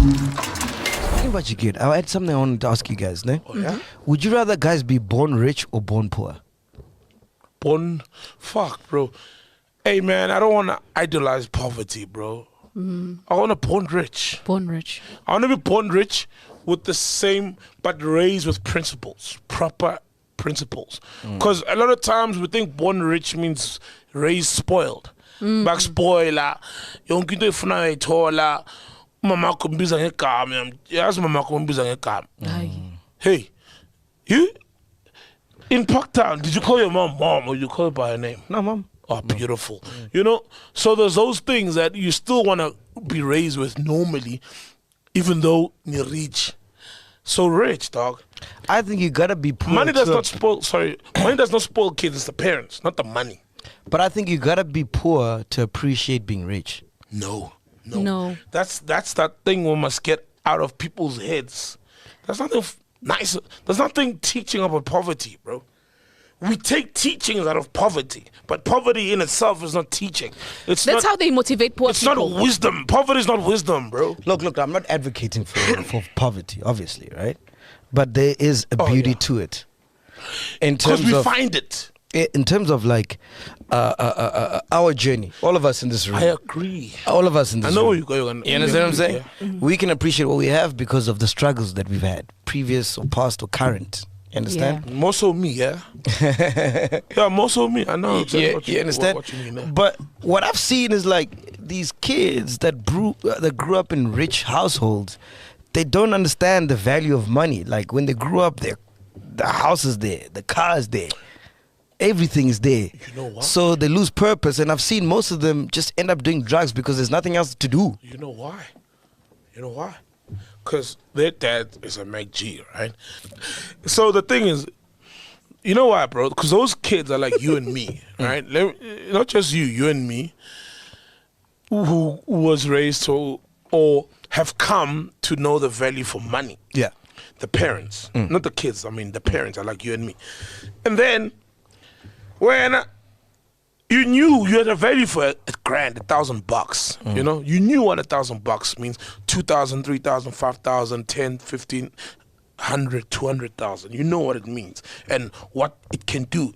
Talking about your kid, I had something I wanted to ask you guys. Ne? Oh, yeah? Would you rather guys be born rich or born poor? Fuck, bro. Hey, man, I don't want to idolize poverty, bro. I want to born rich. Born rich. I want to be born rich with the same, but raised with principles, proper principles. Because a lot of times we think born rich means raised spoiled. Back spoiler, yonke into ifuna uyithola, mama kumbiza ngegama, yazi mama kumbiza ngegama. Hey, you in Parktown, did you call your mom or you call her by her name? No, mom. Oh, beautiful. You know, so there's those things that you still want to be raised with normally, even though you're rich. So rich, dog. I think you gotta be poor. Money does not spoil, money does not spoil kids, it's the parents, not the money. But I think you gotta be poor to appreciate being rich. No. That's that thing we must get out of people's heads. There's nothing nice. There's nothing teaching about poverty, bro. We take teachings out of poverty, but poverty in itself is not teaching. That's how they motivate poor people. It's not wisdom. Poverty is not wisdom, bro. Look, I'm not advocating for poverty, obviously, right? But there is a beauty to it. Because we find it. In terms of like our journey, all of us in this room. I agree. All of us in this room. I know where you're going. You understand what I'm saying? Yeah. We can appreciate what we have because of the struggles that we've had, previous or past or current. You understand? Yeah. More so me, yeah? Yeah, more so me. I know exactly what you understand? What you mean there. But what I've seen is like these kids that grew up in rich households, they don't understand the value of money. Like when they grew up, the house is there, the car is there. Everything is there. You know what? So they lose purpose, and I've seen most of them just end up doing drugs because there's nothing else to do. You know why? Because their dad is a MacG, right? So the thing is, you know why, bro? Because those kids are like you and me, right? Not just you and me, who was raised to or have come to know the value for money. Yeah. The parents, not the kids. I mean, the parents are like you and me. And then, when you knew you had a value for $1,000, $1,000, you know? You knew what $1,000 means. 2,000, 3,000, 5,000, 10, 15, 100, 200,000. You know what it means and what it can do.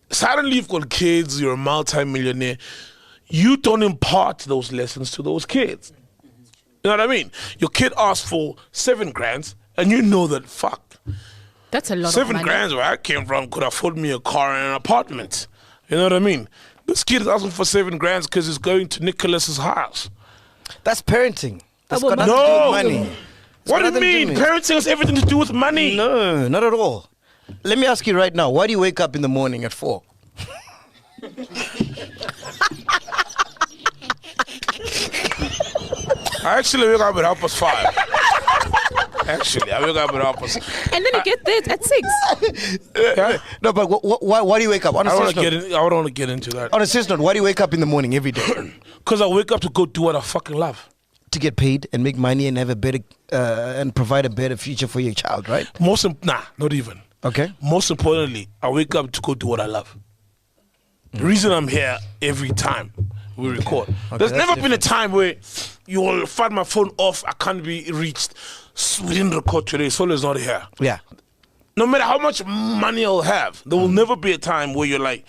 Suddenly you've got kids, you're a multi-millionaire. You don't impart those lessons to those kids. You know what I mean? Your kid asks for $7,000 and you know that, fuck. That's a lot of money. $7,000 where I came from could afford me a car and an apartment. You know what I mean? This kid is asking for $7,000 because he's going to Nicholas's house. That's parenting. That's well, got nothing to do with money. What do you mean? Parenting has everything to do with money. No, not at all. Let me ask you right now, why do you wake up in the morning at 4? I actually wake up at 5:30. Actually, I wake up at 5:30. And then you get there at 6. Yeah. No, but why do you wake up? I don't want to get into that. On a serious note, why do you wake up in the morning every day? Because I wake up to go do what I fucking love. To get paid and make money and have a better and provide a better future for your child, right? Not even. Okay. Most importantly, I wake up to go do what I love. The reason I'm here every time we record. Okay, There's never been a time where you will find my phone off, I can't be reached. We didn't record today, Sol is not here. Yeah. No matter how much money I'll have, there will never be a time where you're like,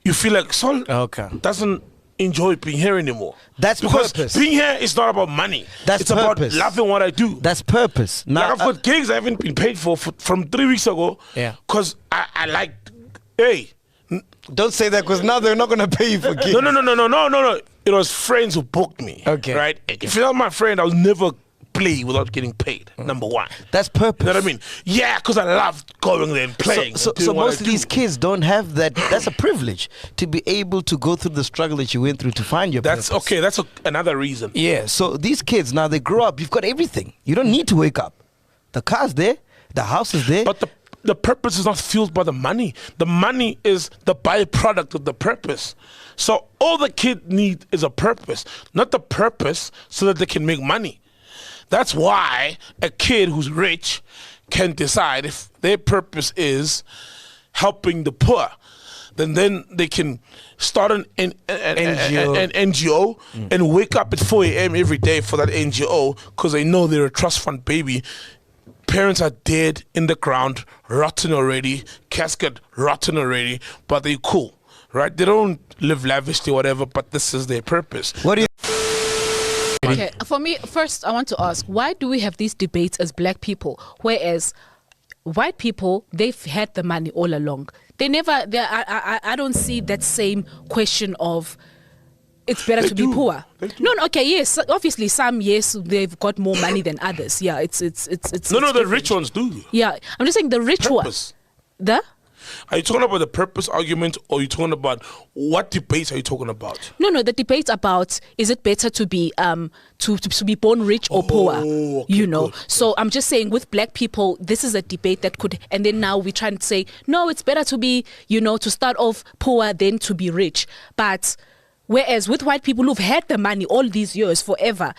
you feel like Sol doesn't enjoy being here anymore. That's because purpose. Being here is not about money. It's purpose. about loving what I do. That's purpose. Now, like I've got gigs I haven't been paid for from 3 weeks ago. Yeah. Because I like, hey. Don't say that because now they're not going to pay you for gigs. No. It was friends who booked me. Okay. Right? If you're not my friend, I'll never play without getting paid. Number one. That's purpose. You know what I mean? Yeah, because I love going there and playing. So most of these kids don't have that. That's a privilege to be able to go through the struggle that you went through to find your purpose. Okay. That's another reason. Yeah. So these kids now they grow up. You've got everything. You don't need to wake up. The car's there. The house is there. But the purpose is not fueled by the money. The money is the byproduct of the purpose. So all the kid need is a purpose, not the purpose so that they can make money. That's why a kid who's rich can decide if their purpose is helping the poor. then they can start an NGO and wake up at 4 a.m. every day for that NGO because they know they're a trust fund baby. Parents are dead in the ground, rotten already, casket rotten already, but they're cool, right? They don't live lavishly or whatever, but this is their purpose. What do you? Okay, for me, first I want to ask, why do we have these debates as black people, whereas white people, they've had the money all along? I don't see that same question of it's better to be poor. No, okay, yes, obviously some, yes, they've got more money than others. Yeah, it's the rich ones do. Yeah, I'm just saying the rich ones. Are you talking about the purpose argument, or are you talking about what debates are you talking about? No, the debate about is it better to be to be born rich or poor? Okay, you know. good. So I'm just saying with black people, this is a debate that could, and then now we try and say no, it's better to be, to start off poor than to be rich. But whereas with white people who've had the money all these years forever.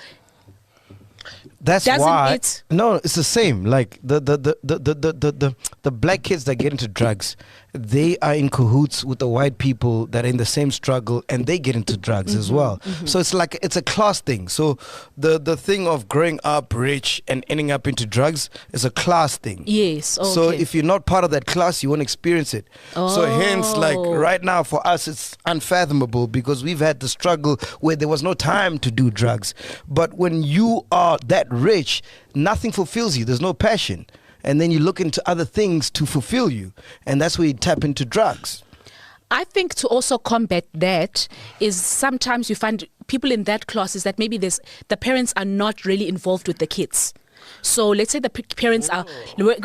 That's why. No, it's the same. Like the black kids that get into drugs, they are in cahoots with the white people that are in the same struggle, and they get into drugs as well. So it's a class thing. So the thing of growing up rich and ending up into drugs is a class thing. Yes. Okay. So if you're not part of that class, you won't experience it. So hence, like right now for us, it's unfathomable because we've had the struggle where there was no time to do drugs. But when you are that rich, nothing fulfills you. There's no passion. And then you look into other things to fulfill you. And that's where you tap into drugs. I think to also combat that is sometimes you find people in that class is that maybe the parents are not really involved with the kids. So let's say the parents are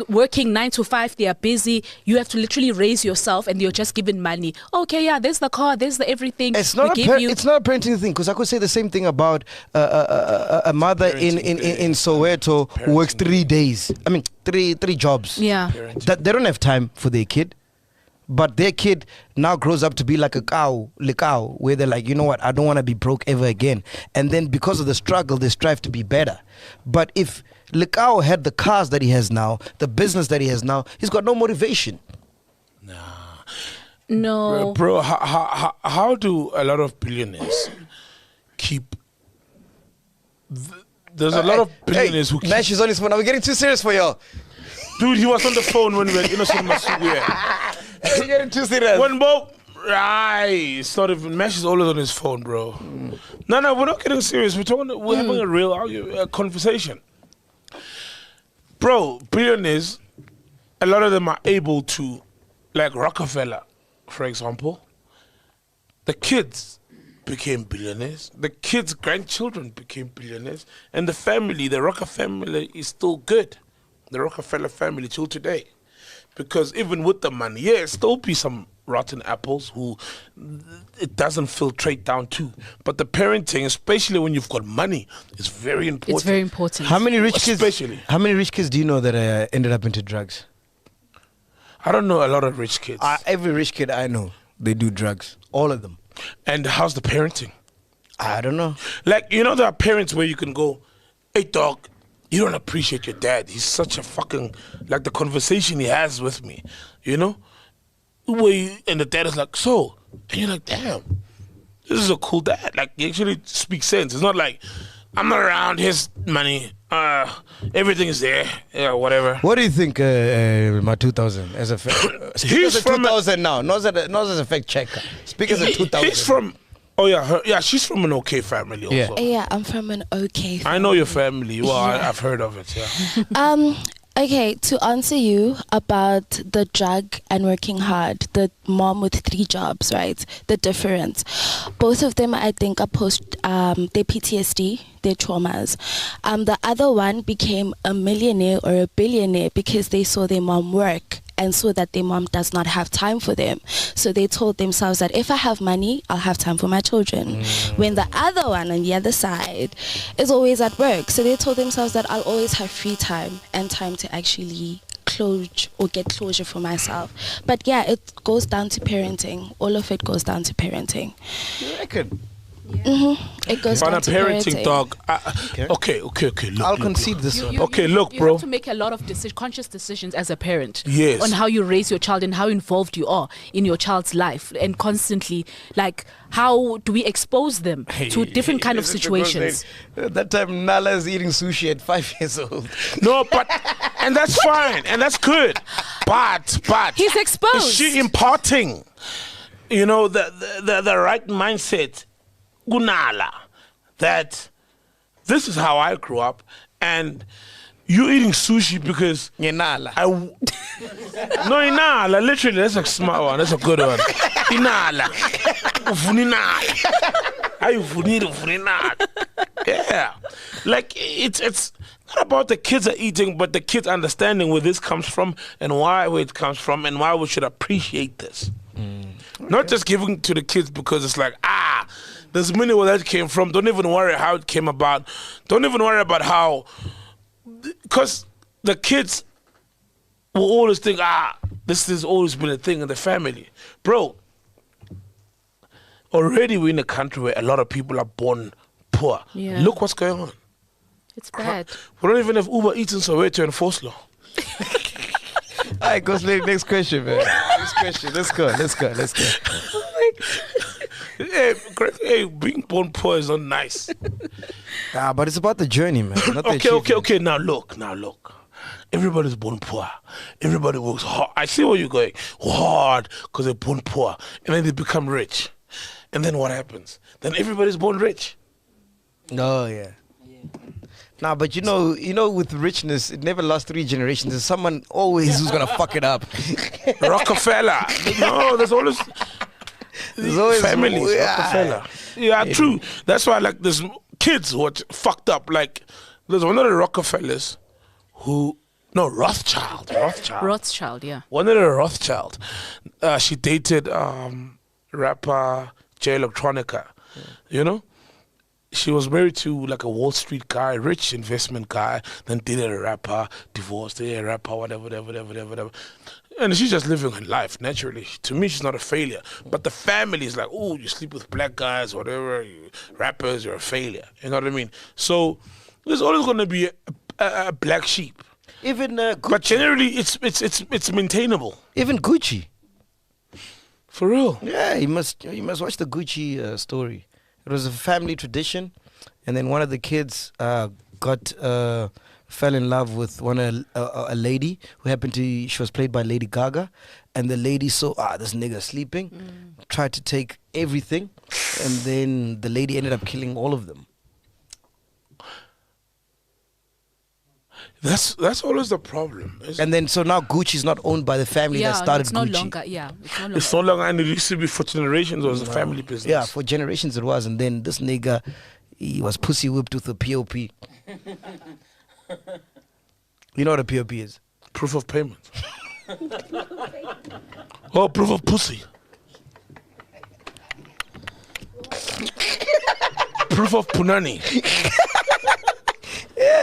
working 9 to 5, they are busy. You have to literally raise yourself and you're just given money. Okay, yeah, there's the car, there's the everything. It's not it's not a parenting thing, because I could say the same thing about a mother in Soweto who works 3 days. I mean, three jobs. Yeah. That they don't have time for their kid. But their kid now grows up to be like a cow, where they're like, you know what, I don't want to be broke ever again. And then because of the struggle, they strive to be better. But if Lekau had the cars that he has now, the business that he has now, he's got no motivation. No. Bro, how do a lot of billionaires keep... There's a lot of billionaires who keep... Nash is on his phone. Are we getting too serious for y'all? Dude, he was on the phone when we were innocent Masuku. You're getting too serious. When Bob... Right. It's not even... Mesh is always on his phone, bro. No, we're not getting serious. We're having a real conversation. Bro, billionaires, a lot of them are able to, like Rockefeller, for example. The kids became billionaires. The kids' grandchildren became billionaires. And the family, the Rockefeller family, is still good. The Rockefeller family till today. Because even with the money, it still be some rotten apples who it doesn't filtrate down to. But the parenting, especially when you've got money, is very important. It's very important. How many rich kids do you know that ended up into drugs? I don't know a lot of rich kids. Every rich kid I know, they do drugs. All of them. And how's the parenting? I don't know. Like, there are parents where you can go, hey dog, you don't appreciate your dad. He's such a fucking, like the conversation he has with me, and the dad is like, so, and you're like, damn, this is a cool dad. Like, he actually speaks sense. It's not like, I'm not around, here's money, everything is there, whatever. What do you think, my 2000 as a speak as a 2000 now, not as a fact checker. Speak as a 2000. He's from, she's from an okay family also. Yeah, I'm from an okay family. I know your family. Well, I've heard of it, yeah. Okay, to answer you about the drug and working hard, the mom with 3 jobs, right? The difference. Both of them, I think, are post their PTSD, their traumas. The other one became a millionaire or a billionaire because they saw their mom work and saw that their mom does not have time for them. So they told themselves that if I have money, I'll have time for my children. When the other one on the other side is always at work. So they told themselves that I'll always have free time and time to actually get closure for myself. But yeah, it goes down to parenting. All of it goes down to parenting. You reckon? It goes On down a to parenting, dog. Okay. Look, I'll look, concede look. this one. Okay, look, you bro. have to make a lot of conscious decisions as a parent. Yes. On how you raise your child and how involved you are in your child's life, and constantly, like, how do we expose them to different kind of situations? That time Nala is eating sushi at 5 years old. No, but and that's fine and that's good. But He's exposed. is she imparting, the right mindset, Gunala, that this is how I grew up, and you eating sushi because Nala. No, Inala, literally, that's a smart one. That's a good one. Inala. Ufuninala. Ufuninala. Yeah. Like, it's not about the kids are eating, but the kids understanding where this comes from and where it comes from and why we should appreciate this. Okay. Not just giving to the kids because it's like, there's many where that came from. Don't even worry how it came about. Don't even worry about how, because the kids will always think, this has always been a thing in the family. Bro, already we're in a country where a lot of people are born poor. Yeah. Look what's going on. It's bad. We don't even have Uber Eats in Soweto and Foslo. All right, go slave. Next question, man. Next question. Let's go. Hey, being born poor is not nice. But it's about the journey, man. Not the achievement. Okay. Now look. Everybody's born poor. Everybody works hard. I see where you're going. Hard because they're born poor. And then they become rich. And then what happens? Then everybody's born rich. Oh, yeah. Nah, but you know, with richness, it never lasts 3 generations. There's someone always who's gonna fuck it up. Rockefeller. No, there's always families. Yeah. Rockefeller. Yeah, true. That's why, like, there's kids who are fucked up. Like, there's one of the Rockefellers Rothschild. Rothschild, yeah. One of the Rothschild. She dated rapper Jay Electronica. She was married to like a Wall Street guy, rich investment guy, then dated a rapper, divorced, dated a rapper, whatever. And she's just living her life naturally. To me, she's not a failure. But the family is like, oh, you sleep with black guys, whatever, you rappers, you're a failure. You know what I mean? So there's always going to be a black sheep. Even Gucci. But generally, it's maintainable. Even Gucci. For real. Yeah, you must watch the Gucci story. It was a family tradition, and then one of the kids fell in love with a lady who she was played by Lady Gaga, and the lady saw this nigga sleeping, tried to take everything, and then the lady ended up killing all of them. That's always the problem. And then so now Gucci's not owned by the family that started it's no Gucci. longer. It's no longer, and it used to be for generations. It was a family business. Yeah, for generations it was, and then this nigga, he was pussy whipped with a POP. You know what a POP is? Proof of payment. Proof of pussy. Proof of punani.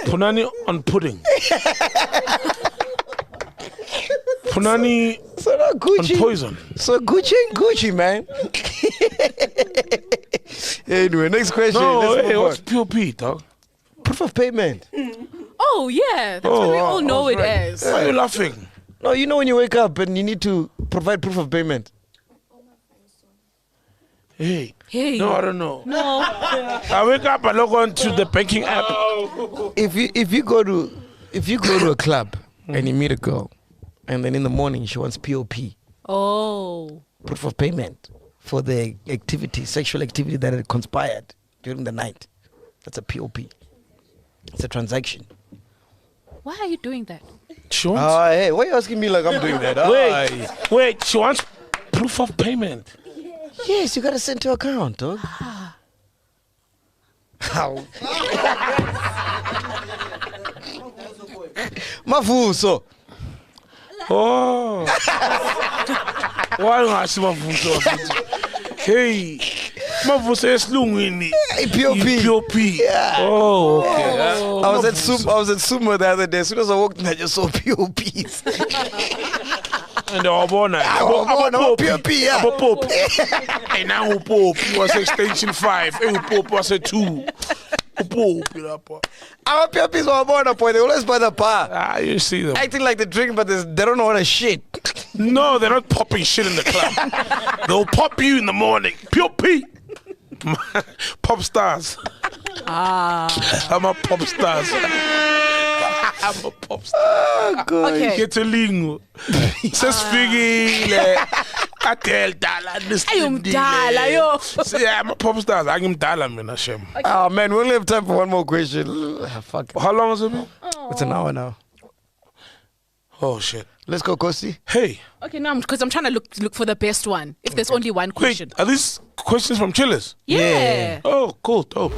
Punani on pudding. Punani So now Gucci, on poison. So Gucci ain't Gucci, man. Anyway, next question. Let's move what's on. POP, dog? Proof of payment. Oh yeah, that's what we all know it as. Why are you laughing? No, you know when you wake up and you need to provide proof of payment. Hey. No, I don't know. No. I wake up, I log on to the banking app. If you go to a club and you meet a girl, and then in the morning she wants POP. Oh. Proof of payment for the sexual activity that had conspired during the night. That's a POP. It's a transaction. Why are you doing that? She wants. Hey, why are you asking me like I'm doing that? Wait. She wants proof of payment. Yes, you gotta send to account, dog. How? Mavuso. Oh. Why not see Mavuso? Hey. Mavuso esilungwini. POP. Yeah. Oh, okay. I was at Sumo the other day. As soon as I walked in, I just saw POPs. And wabona. POP, yeah. Pop. And now Pop was extension 5. And Pop was a 2. Our POPs were born up, they always buy the bar. You see them. Acting like they drink, but they don't know what a shit. No, they're not popping shit in the club. They'll pop you in the morning. POP. Pop stars. I'm a pop stars. I'm a pop star. Oh, God. Okay. Get a lingo. Sesfigile. Atel dala. Ayumdala, yo. Yeah, I'm a pop star. I'm dala, man. Hashem. Oh, man, we only have time for one more question. Fuck it. How long has it been? It's an hour now. Oh, shit. Let's go, Kosti. Hey. Okay, now because I'm trying to look for the best one. If there's only one question. Wait, are these questions from chillers? Yeah. Oh, cool. Oh.